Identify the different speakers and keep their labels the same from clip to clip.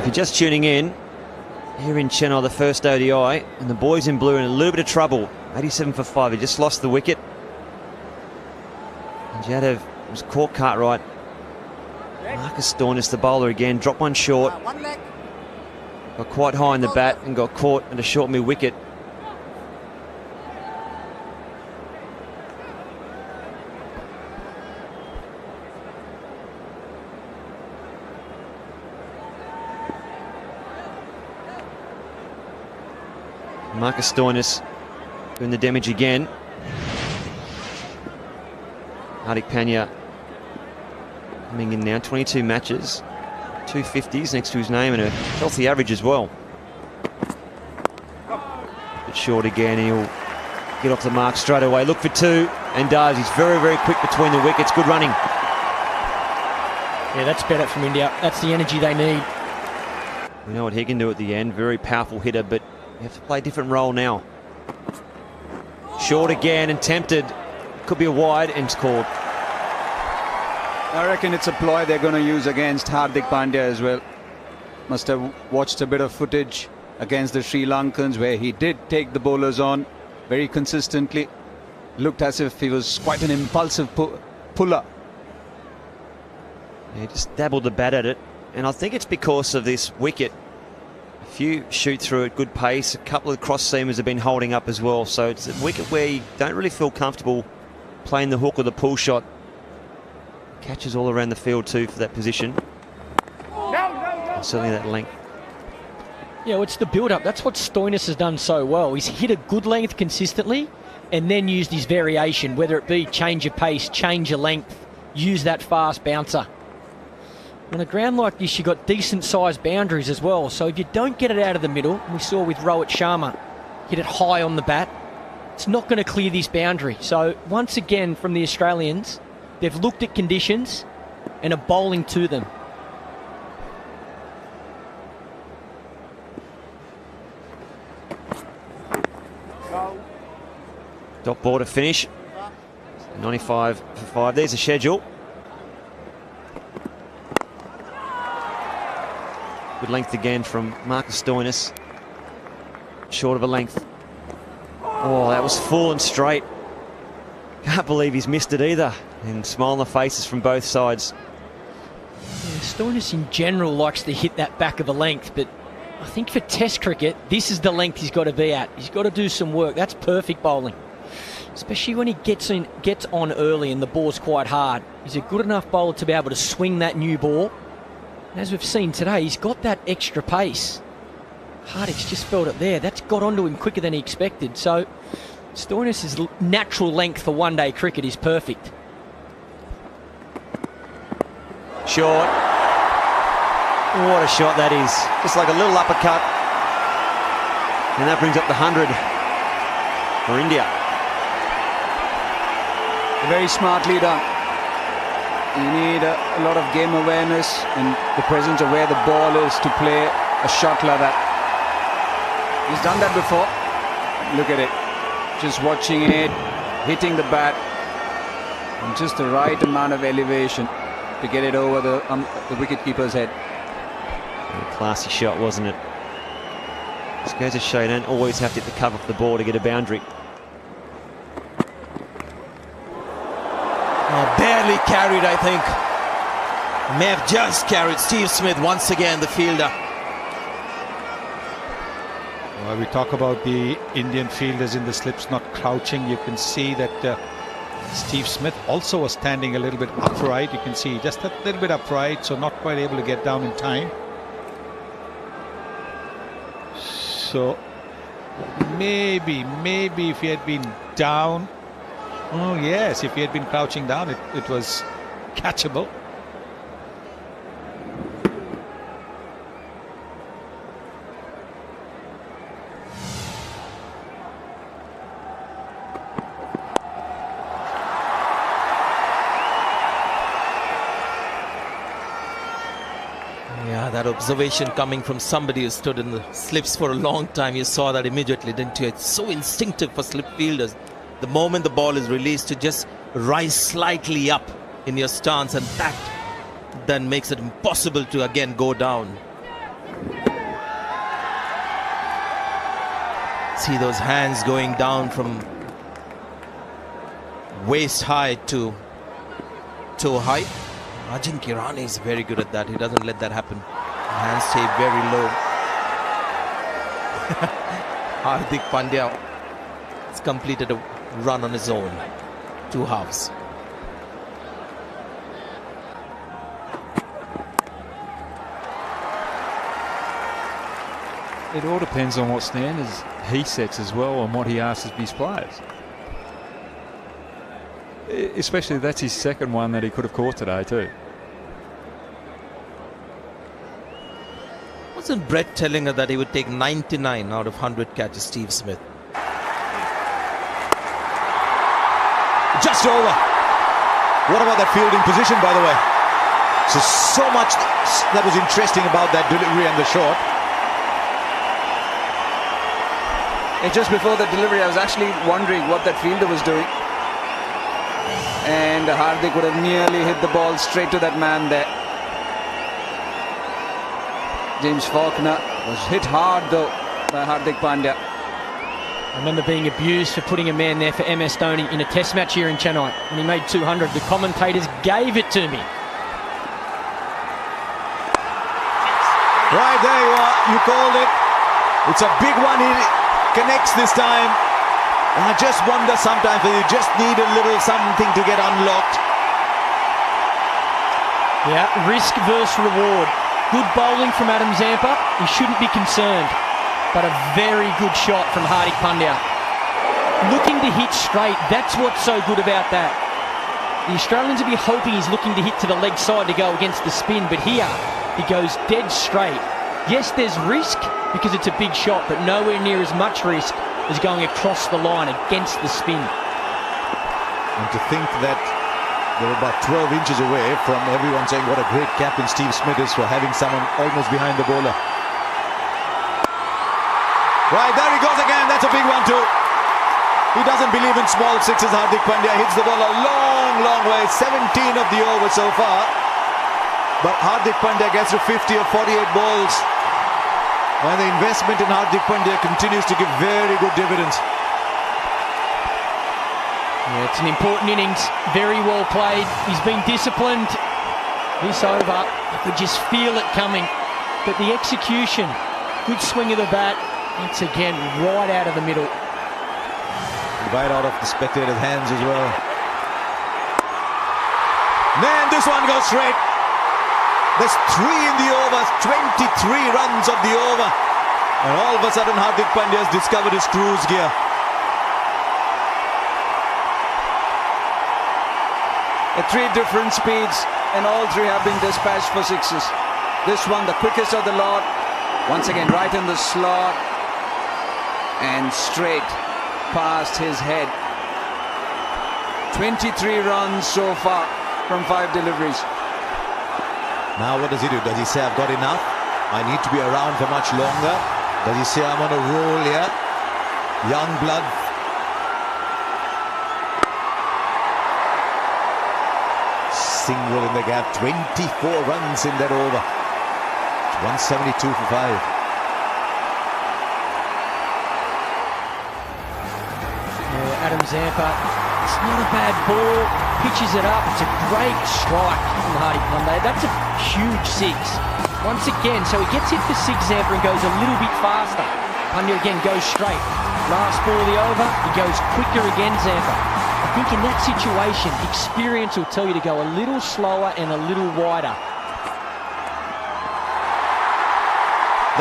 Speaker 1: If you're just tuning in, here in Chennai, the first ODI, and the boys in blue in a little bit of trouble. 87 for 5. He just lost the wicket. And Yadav was caught Cartwright. Marcus Stoinis, the bowler again, dropped one short. Got quite high in the bat and got caught at a short mid wicket. Marcus Stoinis doing the damage again. Hardik Padiya coming in now, 22 matches, 250s next to his name and a healthy average as well. But short again, he'll get off the mark straight away. Look for two, and does. He's very, very quick between the wickets. Good running.
Speaker 2: Yeah, that's better from India. That's the energy they need.
Speaker 1: We know what he can do at the end. Very powerful hitter, but you have to play a different role now. Short again and tempted. Could be a wide and it's called.
Speaker 3: I reckon it's a ploy they're going to use against Hardik Padiya as well. Must have watched a bit of footage against the Sri Lankans where he did take the bowlers on very consistently. Looked as if he was quite an impulsive puller.
Speaker 1: Yeah, he just dabbled the bat at it. And I think it's because of this wicket. A few shoot through at good pace. A couple of cross seamers have been holding up as well. So it's a wicket where you don't really feel comfortable playing the hook or the pull shot. Catches all around the field too for that position. And certainly that length.
Speaker 2: Yeah, well, it's the build-up. That's what Stoinis has done so well. He's hit a good length consistently and then used his variation, whether it be change of pace, change of length, use that fast bouncer. On a ground like this, you've got decent-sized boundaries as well. So if you don't get it out of the middle, we saw with Rohit Sharma, hit it high on the bat, it's not going to clear this boundary. So once again, from the Australians, they've looked at conditions and are bowling to them.
Speaker 1: Dot ball to finish. 95 for 5. There's a schedule. Good length again from Marcus Stoinis. Short of a length. Oh, that was full and straight. Can't believe he's missed it either. And smile on the faces from both sides.
Speaker 2: Yeah, Stoinis in general likes to hit that back of a length, but I think for Test cricket, this is the length he's got to be at. He's got to do some work. That's perfect bowling. Especially when he gets on early and the ball's quite hard. He's a good enough bowler to be able to swing that new ball. And as we've seen today, he's got that extra pace. Hardik's just felt it there. That's got onto him quicker than he expected. So Stoinis' natural length for one-day cricket is perfect.
Speaker 1: Short. What a shot that is. Just like a little uppercut. And that brings up the 100 for India.
Speaker 3: Very smartly done. You need a lot of game awareness and the presence of where the ball is to play a shot like that. He's done that before. Look at it. Just watching it, hitting the bat, and just the right amount of elevation to get it over the wicketkeeper's head.
Speaker 1: A classy shot, wasn't it? Just goes to show you don't always have to hit the cover off the ball to get a boundary.
Speaker 4: Barely carried, I think. May have just carried. Steve Smith once again, the fielder.
Speaker 5: Well, we talk about the Indian fielders in the slips not crouching. You can see that Steve Smith also was standing a little bit upright. You can see just a little bit upright, so not quite able to get down in time. So maybe if he had been down, oh yes, if he had been crouching down, it was catchable.
Speaker 4: Yeah, that observation coming from somebody who stood in the slips for a long time. You saw that immediately, didn't you? It's so instinctive for slip fielders. The moment the ball is released, to just rise slightly up in your stance, and that then makes it impossible to again go down. See those hands going down from waist high to toe high. Ajinkya Rahane is very good at that. He doesn't let that happen. Hands stay very low. Hardik Padiya has completed a run on his own. 2 halves.
Speaker 6: It all depends on what standards he sets as well and what he asks of his players. Especially that's his second one that he could have caught today too.
Speaker 4: Wasn't Brett telling her that he would take 99 out of 100 catches, Steve Smith?
Speaker 7: Just over. What about that fielding position, by the way? So much that was interesting about that delivery and the shot.
Speaker 3: And just before the delivery, I was actually wondering what that fielder was doing. And Hardik would have nearly hit the ball straight to that man there. James Faulkner was hit hard though by Hardik Padiya.
Speaker 2: I remember being abused for putting a man there for MS Dhoni in a test match here in Chennai. When he made 200, the commentators gave it to me.
Speaker 7: Right, there you are. You called it. It's a big one. He connects this time. And I just wonder sometimes that you just need a little something to get unlocked.
Speaker 2: Yeah, risk versus reward. Good bowling from Adam Zampa. He shouldn't be concerned. But a very good shot from Hardik Padiya. Looking to hit straight. That's what's so good about that. The Australians will be hoping he's looking to hit to the leg side to go against the spin. But here, he goes dead straight. Yes, there's risk because it's a big shot, but nowhere near as much risk as going across the line against the spin.
Speaker 7: And to think that they were about 12 inches away from everyone saying what a great captain Steve Smith is for having someone almost behind the bowler. Right, there he goes again. That's a big one too. He doesn't believe in small sixes. Hardik Padiya hits the ball a long way. 17 of the over so far. But Hardik Padiya gets to 50 of 48 balls. And the investment in Hardik Padiya continues to give very good dividends.
Speaker 2: Yeah, it's an important innings. Very well played. He's been disciplined. This over, I could just feel it coming. But the execution, good swing of the bat. It's again right out of the middle.
Speaker 7: Right out of the spectators' hands as well. Man, this one goes straight. There's 3 in the over, 23 runs of the over. And all of a sudden Hardik Padiya has discovered his cruise gear.
Speaker 3: At 3 different speeds, and all 3 have been dispatched for sixes. This one, the quickest of the lot. Once again, right in the slot. And straight past his head. 23 runs so far from 5 deliveries.
Speaker 7: Now what does he do? Does he say, I've got enough? I need to be around for much longer? Does he say, I'm on a roll here? Young blood. Single in the gap. 24 runs in that over. 172 for 5.
Speaker 2: Adam Zampa, it's not a bad ball, pitches it up, it's a great strike from Hardik Padiya. That's a huge 6. Once again, so he gets hit for 6, Zampa, and goes a little bit faster. Padiya again goes straight. Last ball of the over, he goes quicker again, Zampa. I think in that situation, experience will tell you to go a little slower and a little wider.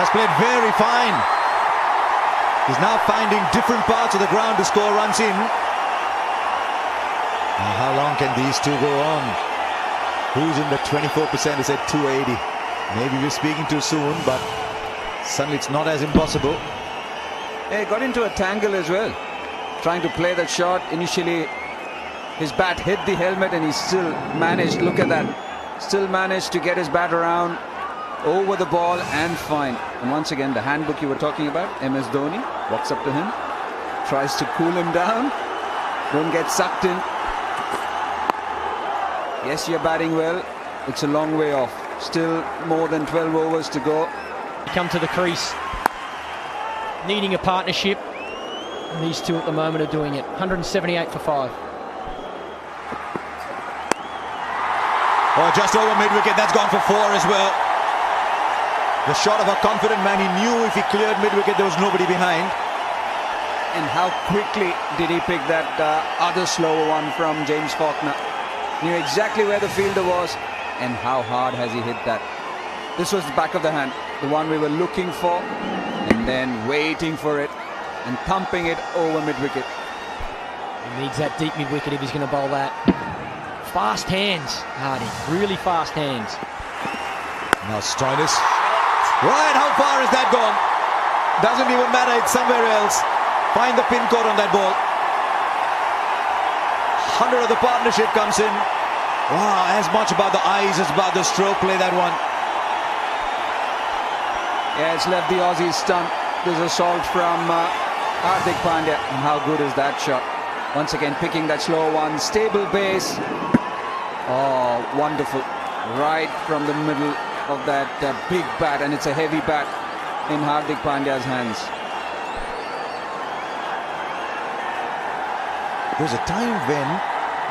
Speaker 7: That's played very fine. He's now finding different parts of the ground to score runs in. Now how long can these two go on? Who's in the 24% is at 280. Maybe we're speaking too soon, but suddenly it's not as impossible.
Speaker 3: Yeah, he got into a tangle as well. Trying to play that shot. Initially, his bat hit the helmet and he still managed, look at that, still managed to get his bat around, over the ball and fine. And once again, the handbook you were talking about, MS Dhoni walks up to him, tries to cool him down, don't get sucked in. Yes, you're batting well. It's a long way off. Still more than 12 overs to go.
Speaker 2: Come to the crease, needing a partnership. And these two at the moment are doing it. 178 for 5.
Speaker 7: Oh, just over mid-wicket. That's gone for 4 as well. The shot of a confident man. He knew if he cleared mid-wicket, there was nobody behind.
Speaker 3: And how quickly did he pick that other slower one from James Faulkner? Knew exactly where the fielder was, and how hard has he hit that. This was the back of the hand, the one we were looking for, and then waiting for it and thumping it over mid-wicket.
Speaker 2: He needs that deep mid-wicket if he's going to bowl that. Fast hands, Hardy, really fast hands.
Speaker 7: Now Stoinis. Right, how far has that gone? Doesn't even matter, it's somewhere else. Find the pin code on that ball. 100 of the partnership comes in. Wow, as much about the eyes as about the stroke play, that one.
Speaker 3: Yeah, it's left the Aussies stunned. There's a salt from Hardik Padiya. And how good is that shot? Once again, picking that slow one. Stable base. Oh, wonderful. Right from the middle of that big bat. And it's a heavy bat in Hardik Pandia's hands.
Speaker 7: There was a time when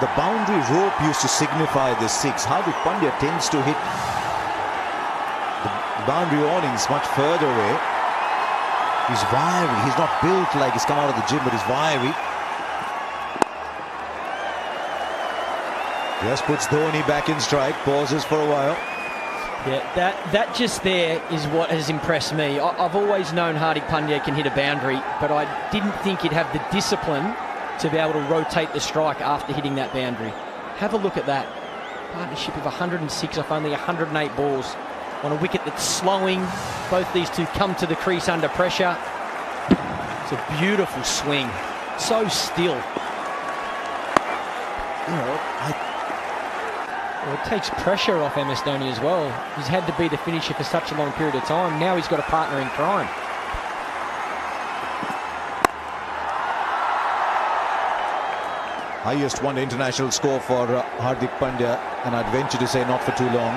Speaker 7: the boundary rope used to signify the 6. Hardik Pandya tends to hit the boundary awnings much further away. He's wiry. He's not built like he's come out of the gym, but he's wiry. Just puts Dhoni back in strike, pauses for a while.
Speaker 2: Yeah, that just there is what has impressed me. I've always known Hardik Pandya can hit a boundary, but I didn't think he'd have the discipline to be able to rotate the strike after hitting that boundary. Have a look at that. Partnership of 106 off only 108 balls on a wicket that's slowing. Both these two come to the crease under pressure. It's a beautiful swing. So still.
Speaker 7: You know,
Speaker 2: Well, it takes pressure off MS Dhoni as well. He's had to be the finisher for such a long period of time. Now he's got a partner in crime.
Speaker 7: highest one international score for Hardik Pandya, and I'd venture to say not for too long.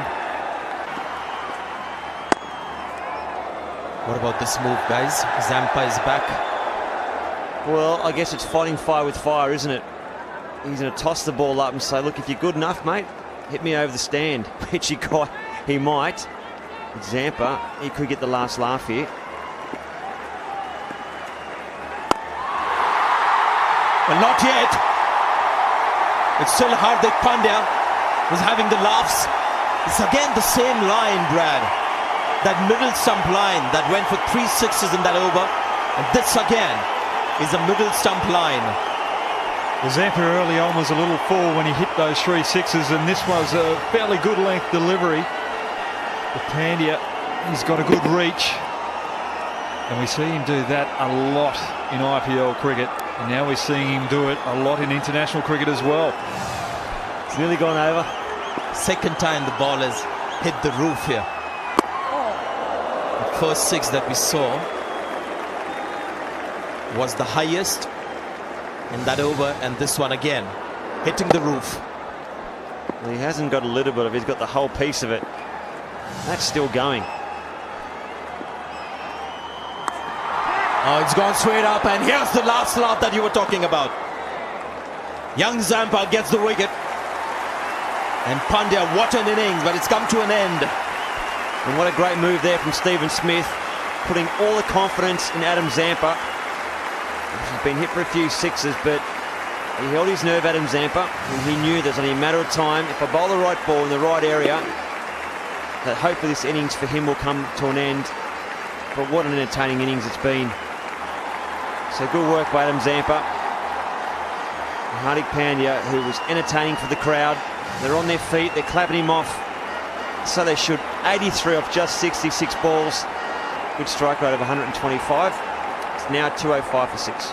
Speaker 4: What about this move, guys? Zampa is back.
Speaker 1: Well, I guess it's fighting fire with fire, isn't it? He's going to toss the ball up and say, look, if you're good enough, mate, hit me over the stand, which he might. Zampa, he could get the last laugh here.
Speaker 4: Well, not yet. It's still Hardik Pandya who's having the laughs. It's again the same line, Brad. That middle stump line that went for 3 sixes in that over. And this again is a middle stump line.
Speaker 6: The Zampa early on was a little full when he hit those 3 sixes, and this was a fairly good length delivery. But Pandya, he's got a good reach. And we see him do that a lot in IPL cricket. And now we're seeing him do it a lot in international cricket as well.
Speaker 1: It's nearly gone over.
Speaker 4: Second time the ball has hit the roof here. The first 6 that we saw was the highest in that over, and this one again hitting the roof.
Speaker 1: Well, he hasn't got a little bit of it, he's got the whole piece of it. That's still going.
Speaker 4: Oh, it's gone straight up, and here's the last laugh that you were talking about. Young Zampa gets the wicket. And Pandya, what an innings, but it's come to an end.
Speaker 1: And what a great move there from Stephen Smith, putting all the confidence in Adam Zampa. He's been hit for a few sixes, but he held his nerve, Adam Zampa, and he knew there's only a matter of time. If I bowl the right ball in the right area, that hopefully this innings for him will come to an end. But what an entertaining innings it's been. So good work by Adam Zampa. And Hardik Pandya, who was entertaining for the crowd. They're on their feet, they're clapping him off. So they should. 83 off just 66 balls. Good strike rate of 125. It's now 205 for 6.